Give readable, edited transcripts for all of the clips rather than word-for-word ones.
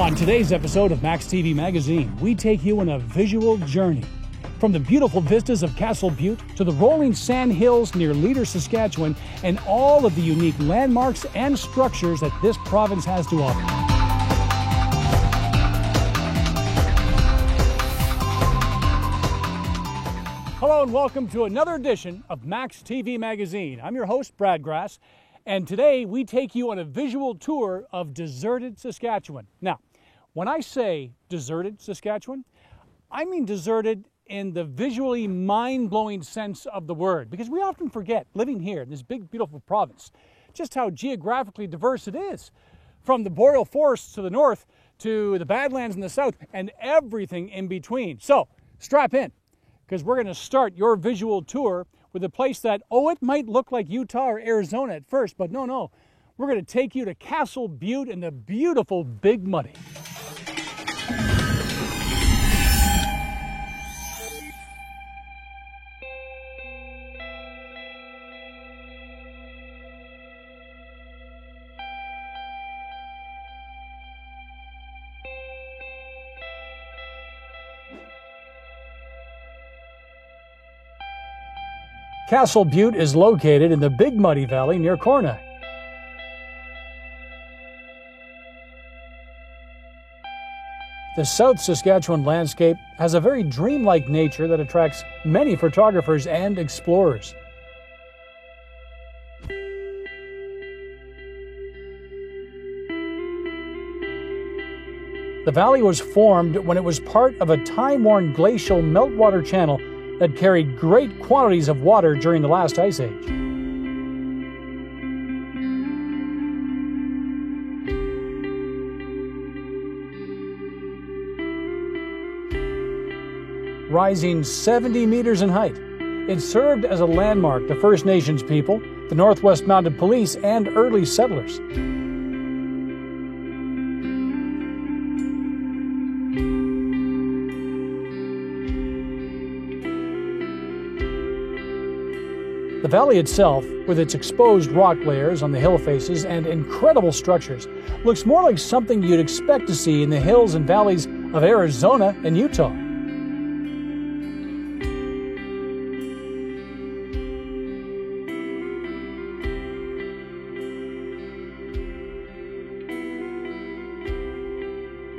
On today's episode of Max TV Magazine, we take you on a visual journey. From the beautiful vistas of Castle Butte to the rolling sand hills near Leader, Saskatchewan, and all of the unique landmarks and structures that this province has to offer. Hello and welcome to another edition of Max TV Magazine. I'm your host, Brad Grass, and today we take you on a visual tour of deserted Saskatchewan. Now, when I say deserted Saskatchewan, I mean deserted in the visually mind-blowing sense of the word, because we often forget, living here in this big, beautiful province, just how geographically diverse it is. From the boreal forests to the north to the Badlands in the south and everything in between. So, strap in, because we're going to start your visual tour with a place that, it might look like Utah or Arizona at first, but no. We're going to take you to Castle Butte in the beautiful Big Muddy. Castle Butte is located in the Big Muddy Valley near Corner. The South Saskatchewan landscape has a very dreamlike nature that attracts many photographers and explorers. The valley was formed when it was part of a time-worn glacial meltwater channel that carried great quantities of water during the last ice age. Rising 70 meters in height, it served as a landmark to First Nations people, the Northwest Mounted Police, and early settlers. The valley itself, with its exposed rock layers on the hill faces and incredible structures, looks more like something you'd expect to see in the hills and valleys of Arizona and Utah.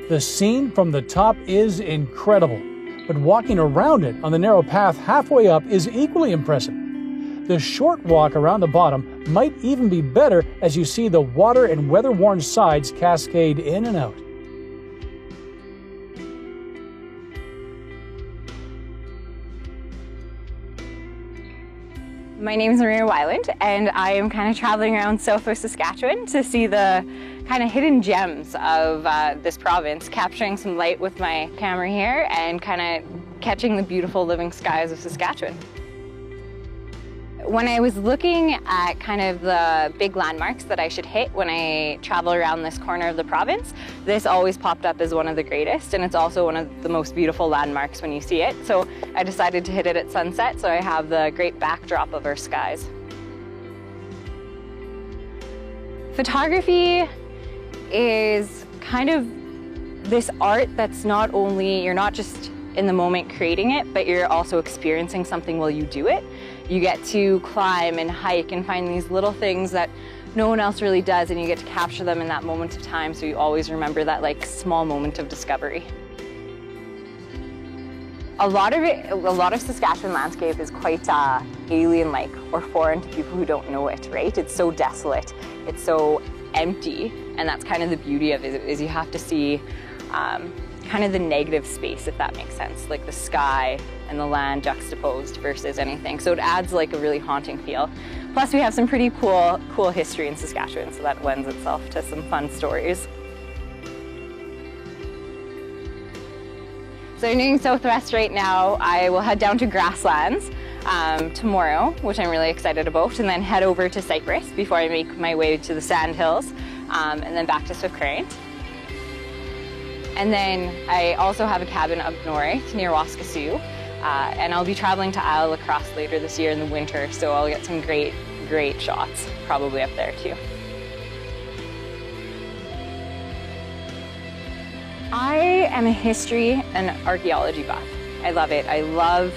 The scene from the top is incredible, but walking around it on the narrow path halfway up is equally impressive. The short walk around the bottom might even be better as you see the water and weather-worn sides cascade in and out. My name is Maria Weiland, and I am kind of traveling around southwest Saskatchewan to see the kind of hidden gems of this province, capturing some light with my camera here and kind of catching the beautiful living skies of Saskatchewan. When I was looking at kind of the big landmarks that I should hit when I travel around this corner of the province, this always popped up as one of the greatest, and it's also one of the most beautiful landmarks when you see it. So I decided to hit it at sunset, so I have the great backdrop of our skies. Photography is kind of this art that's not only, you're not just in the moment creating it, but you're also experiencing something while you do it. You get to climb and hike and find these little things that no one else really does, and you get to capture them in that moment of time, so you always remember that small moment of discovery. A lot of Saskatchewan landscape is quite alien-like or foreign to people who don't know it, right? It's so desolate, it's so empty, and that's kind of the beauty of it, is you have to see kind of the negative space, if that makes sense, like the sky and the land juxtaposed versus anything. So it adds a really haunting feel. Plus we have some pretty cool history in Saskatchewan, so that lends itself to some fun stories. So I'm doing southwest right now. I will head down to Grasslands tomorrow, which I'm really excited about, and then head over to Cypress before I make my way to the Sand Hills, and then back to Swift Current. And then I also have a cabin up north near Waskesiu, and I'll be traveling to Isle La Crosse later this year in the winter, so I'll get some great shots probably up there too. I am a history and archaeology buff. I love it. I love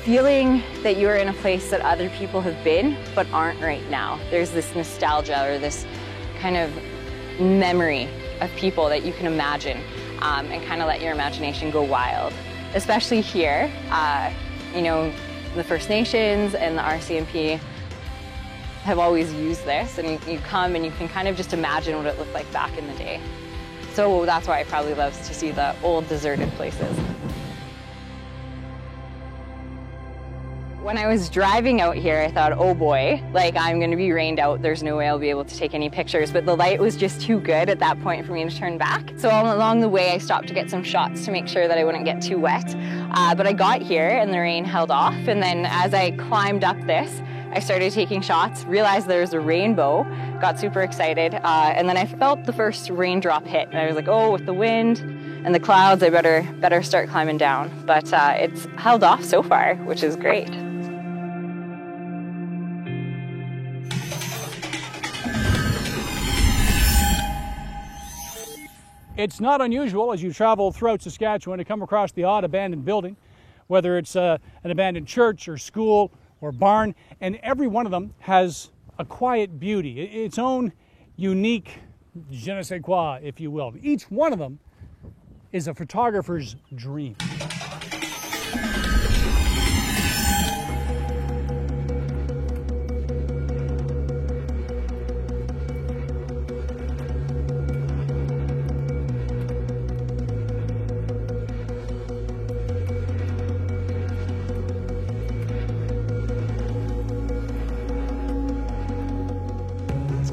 feeling that you're in a place that other people have been but aren't right now. There's this nostalgia or this kind of memory of people that you can imagine and kind of let your imagination go wild. Especially here, you know, the First Nations and the RCMP have always used this, and you come and you can kind of just imagine what it looked like back in the day. So that's why I probably love to see the old deserted places. When I was driving out here, I thought, oh boy, like I'm gonna be rained out. There's no way I'll be able to take any pictures, but the light was just too good at that point for me to turn back. So along the way, I stopped to get some shots to make sure that I wouldn't get too wet. But I got here and the rain held off. And then as I climbed up this, I started taking shots, realized there was a rainbow, got super excited. And then I felt the first raindrop hit. And I was like, oh, with the wind and the clouds, I better start climbing down. But it's held off so far, which is great. It's not unusual as you travel throughout Saskatchewan to come across the odd abandoned building, whether it's an abandoned church or school or barn, and every one of them has a quiet beauty, its own unique je ne sais quoi, if you will. Each one of them is a photographer's dream.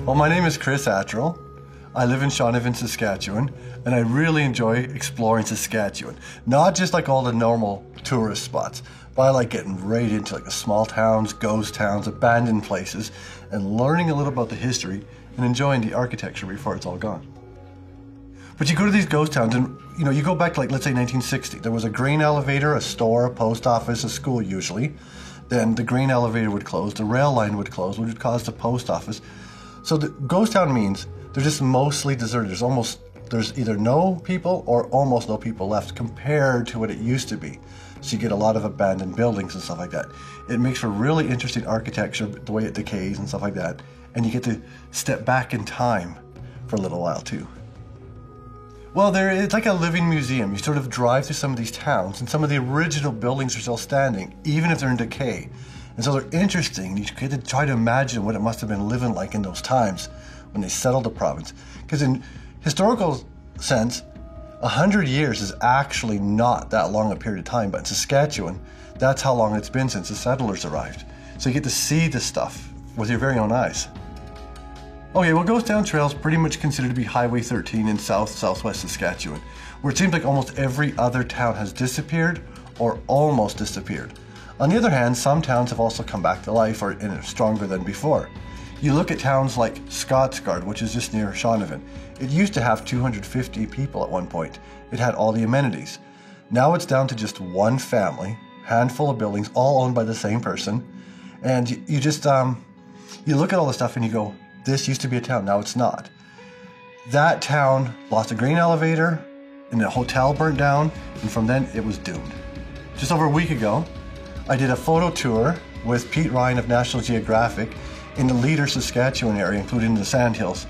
Well, my name is Chris Attrell. I live in Shaunavon, Saskatchewan, and I really enjoy exploring Saskatchewan. Not just like all the normal tourist spots, but I like getting right into like the small towns, ghost towns, abandoned places, and learning a little about the history and enjoying the architecture before it's all gone. But you go to these ghost towns and, you know, you go back to like, let's say 1960. There was a grain elevator, a store, a post office, a school usually. Then the grain elevator would close, the rail line would close, which would cause the post office. So the ghost town means they're just mostly deserted. There's either no people or almost no people left compared to what it used to be. So you get a lot of abandoned buildings and stuff like that. It makes for really interesting architecture, the way it decays and stuff like that. And you get to step back in time for a little while too. Well, it's like a living museum. You sort of drive through some of these towns and some of the original buildings are still standing, even if they're in decay. And so they're interesting. You get to try to imagine what it must have been living like in those times when they settled the province. Because in historical sense, 100 years is actually not that long a period of time, but in Saskatchewan, that's how long it's been since the settlers arrived. So you get to see this stuff with your very own eyes. Okay, well, Ghost Town Trail is pretty much considered to be Highway 13 in southwest Saskatchewan, where it seems like almost every other town has disappeared or almost disappeared. On the other hand, some towns have also come back to life or are stronger than before. You look at towns like Scottsgard, which is just near Shaunavon. It used to have 250 people at one point. It had all the amenities. Now it's down to just one family, handful of buildings, all owned by the same person. And you just, you look at all the stuff and you go, this used to be a town, now it's not. That town lost a grain elevator and a hotel burnt down, and from then it was doomed. Just over a week ago, I did a photo tour with Pete Ryan of National Geographic in the Leader, Saskatchewan area, including the Sandhills.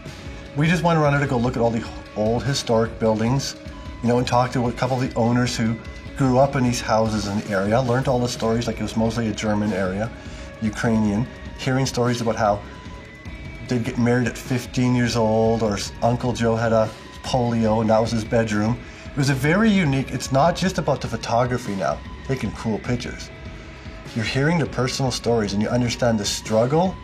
We just went around there to go look at all the old historic buildings, you know, and talk to a couple of the owners who grew up in these houses in the area, learned all the stories, like it was mostly a German area, Ukrainian, hearing stories about how they'd get married at 15 years old, or Uncle Joe had a polio and that was his bedroom. It was a very unique, it's not just about the photography now, taking cool pictures. You're hearing the personal stories and you understand the struggle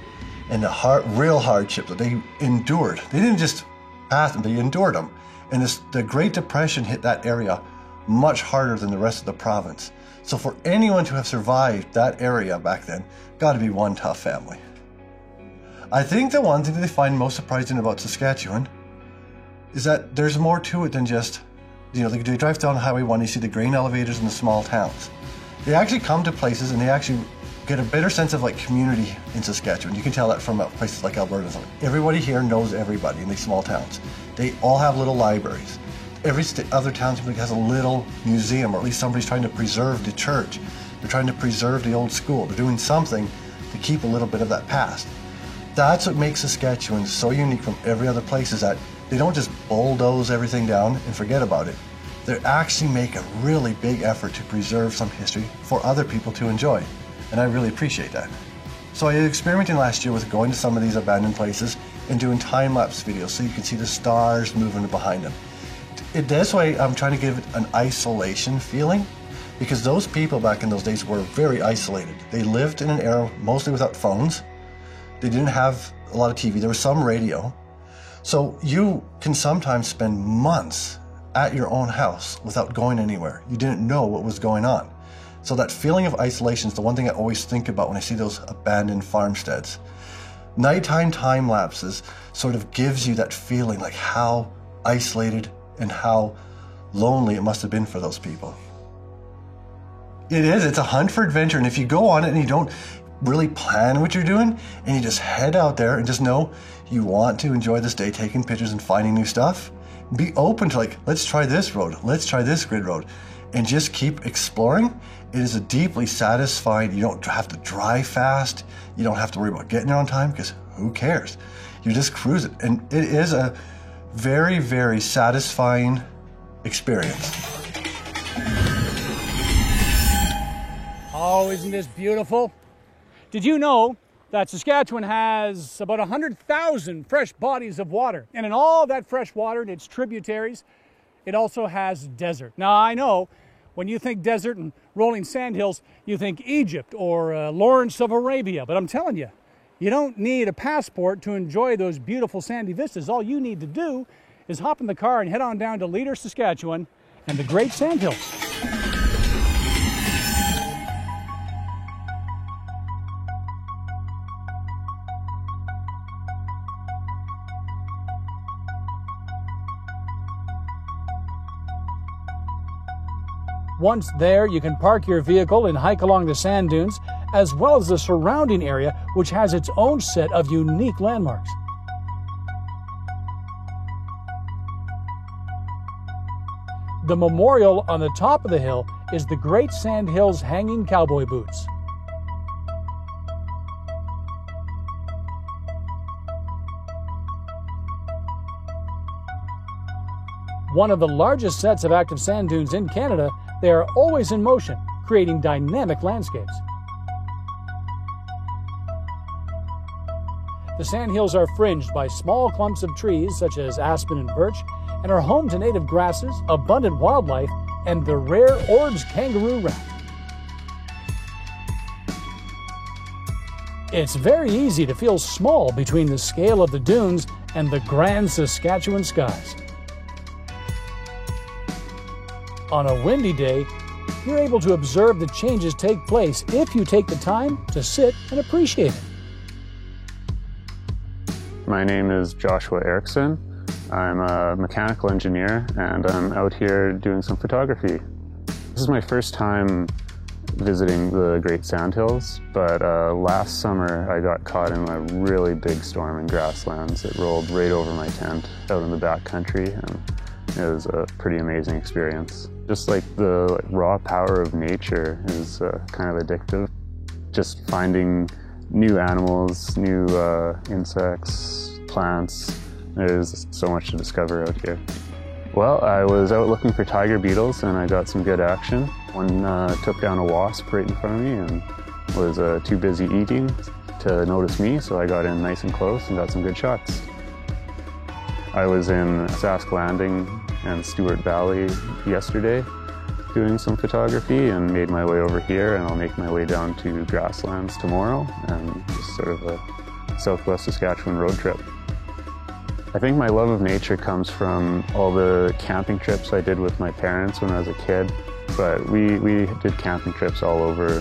and the real hardship that they endured. They didn't just pass them, they endured them. And the Great Depression hit that area much harder than the rest of the province. So for anyone to have survived that area back then, got to be one tough family. I think the one thing that they find most surprising about Saskatchewan is that there's more to it than just, you know, they drive down Highway 1, you see the grain elevators in the small towns. They actually come to places and they actually get a better sense of like community in Saskatchewan. You can tell that from places like Alberta. Everybody here knows everybody in these small towns. They all have little libraries. every other town has a little museum, or at least somebody's trying to preserve the church. They're trying to preserve the old school. They're doing something to keep a little bit of that past. That's what makes Saskatchewan so unique from every other place, is that they don't just bulldoze everything down and forget about it. They actually make a really big effort to preserve some history for other people to enjoy. And I really appreciate that. So I was experimenting last year with going to some of these abandoned places and doing time-lapse videos so you can see the stars moving behind them. This way I'm trying to give it an isolation feeling, because those people back in those days were very isolated. They lived in an era mostly without phones. They didn't have a lot of TV. There was some radio. So you can sometimes spend months at your own house without going anywhere. You didn't know what was going on. So that feeling of isolation is the one thing I always think about when I see those abandoned farmsteads. Nighttime time lapses sort of gives you that feeling, like how isolated and how lonely it must have been for those people. It is, it's a hunt for adventure, and if you go on it and you don't really plan what you're doing, and you just head out there and just know you want to enjoy this day taking pictures and finding new stuff, be open to, like, let's try this road, let's try this grid road, and just keep exploring. It is a deeply satisfying. You don't have to drive fast, you don't have to worry about getting there on time, because who cares? You just cruise it, and it is a very, very satisfying experience. Oh, isn't this beautiful? Did you know that Saskatchewan has about 100,000 fresh bodies of water? And in all that fresh water and its tributaries, it also has desert. Now, I know when you think desert and rolling sandhills, you think Egypt or Lawrence of Arabia. But I'm telling you, you don't need a passport to enjoy those beautiful sandy vistas. All you need to do is hop in the car and head on down to Leader, Saskatchewan and the Great Sandhills. Once there, you can park your vehicle and hike along the sand dunes, as well as the surrounding area, which has its own set of unique landmarks. The memorial on the top of the hill is the Great Sandhills Hanging Cowboy Boots. One of the largest sets of active sand dunes in Canada, they are always in motion, creating dynamic landscapes. The sandhills are fringed by small clumps of trees such as aspen and birch, and are home to native grasses, abundant wildlife, and the rare Orb's kangaroo rat. It's very easy to feel small between the scale of the dunes and the grand Saskatchewan skies. On a windy day, you're able to observe the changes take place if you take the time to sit and appreciate it. My name is Joshua Erickson. I'm a mechanical engineer, and I'm out here doing some photography. This is my first time visiting the Great Sandhills, but last summer I got caught in a really big storm in grasslands. It rolled right over my tent out in the back country, and it was a pretty amazing experience. Just like the raw power of nature is kind of addictive. Just finding new animals, new insects, plants. There's so much to discover out here. Well, I was out looking for tiger beetles and I got some good action. One took down a wasp right in front of me and was too busy eating to notice me, so I got in nice and close and got some good shots. I was in Sask Landing and Stewart Valley yesterday doing some photography and made my way over here, and I'll make my way down to Grasslands tomorrow and just sort of a Southwest Saskatchewan road trip. I think my love of nature comes from all the camping trips I did with my parents when I was a kid, but we did camping trips all over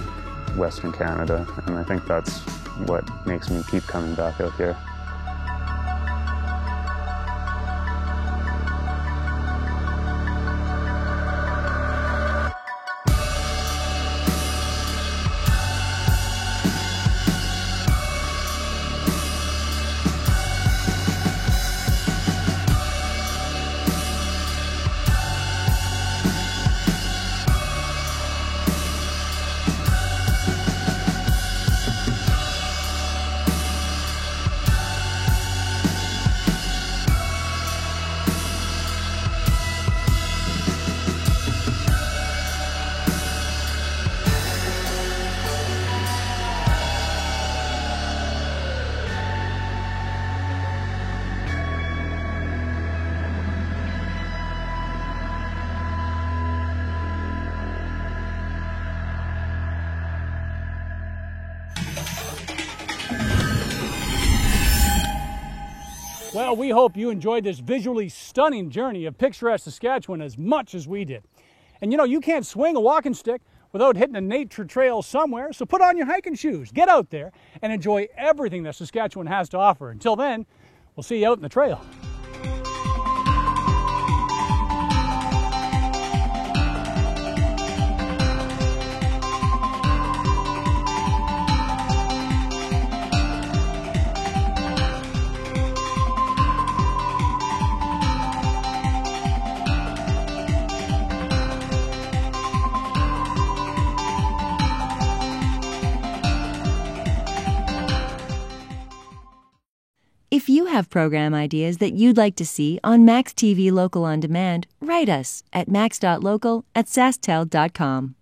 Western Canada, and I think that's what makes me keep coming back out here. Well, we hope you enjoyed this visually stunning journey of picturesque Saskatchewan as much as we did. And you know, you can't swing a walking stick without hitting a nature trail somewhere, so put on your hiking shoes, get out there, and enjoy everything that Saskatchewan has to offer. Until then, we'll see you out in the trail. If you have program ideas that you'd like to see on Max TV Local On Demand, write us at max.local@sasktel.com.